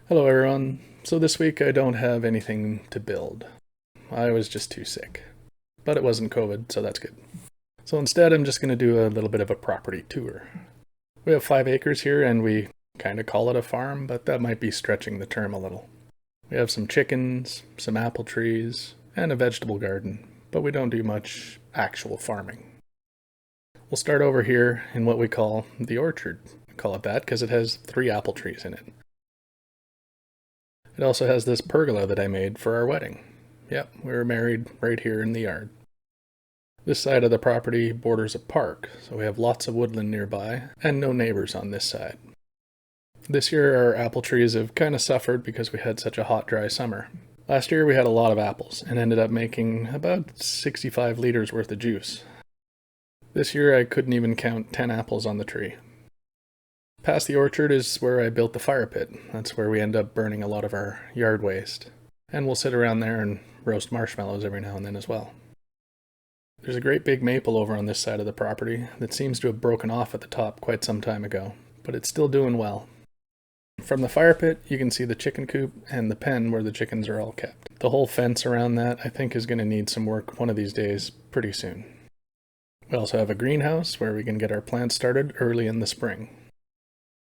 Hello everyone. So this week I don't have anything to build. I was just too sick. But it wasn't COVID, so that's good. So instead I'm just going to do a little bit of a property tour. We have 5 acres here and we kind of call it a farm, but that might be stretching the term a little. We have some chickens, some apple trees, and a vegetable garden, but we don't do much actual farming. We'll start over here in what we call the orchard. We call it that because it has 3 apple trees in it. It also has this pergola that I made for our wedding. Yep, we were married right here in the yard. This side of the property borders a park, so we have lots of woodland nearby, and no neighbors on this side. This year our apple trees have kind of suffered because we had such a hot, dry summer. Last year we had a lot of apples, and ended up making about 65 liters worth of juice. This year I couldn't even count 10 apples on the tree. Past the orchard is where I built the fire pit. That's where we end up burning a lot of our yard waste. And we'll sit around there and roast marshmallows every now and then as well. There's a great big maple over on this side of the property that seems to have broken off at the top quite some time ago, but it's still doing well. From the fire pit, you can see the chicken coop and the pen where the chickens are all kept. The whole fence around that I think is going to need some work one of these days pretty soon. We also have a greenhouse where we can get our plants started early in the spring.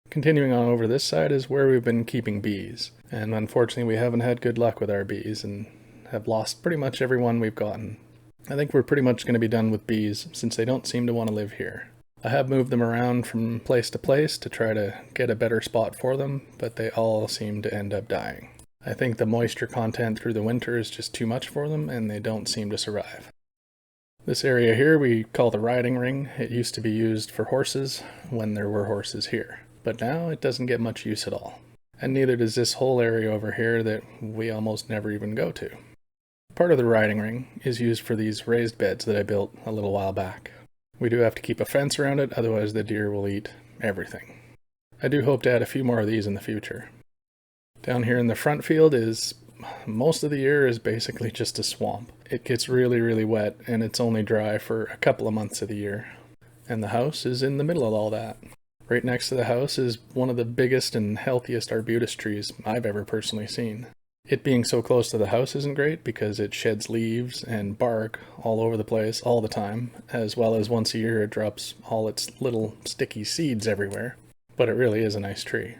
Continuing on over this side is where we've been keeping bees, and unfortunately we haven't had good luck with our bees and have lost pretty much every one we've gotten. I think we're pretty much going to be done with bees since they don't seem to want to live here. I have moved them around from place to place to try to get a better spot for them, but they all seem to end up dying. I think the moisture content through the winter is just too much for them and they don't seem to survive. This area here we call the riding ring. It used to be used for horses when there were horses here. But now it doesn't get much use at all. And neither does this whole area over here that we almost never even go to. Part of the riding ring is used for these raised beds that I built a little while back. We do have to keep a fence around it, otherwise the deer will eat everything. I do hope to add a few more of these in the future. Down here in the front field is most of the year is basically just a swamp. It gets really wet and it's only dry for a couple of months of the year. And the house is in the middle of all that. Right next to the house is one of the biggest and healthiest arbutus trees I've ever personally seen. It being so close to the house isn't great because it sheds leaves and bark all over the place all the time, as well as once a year it drops all its little sticky seeds everywhere. But it really is a nice tree.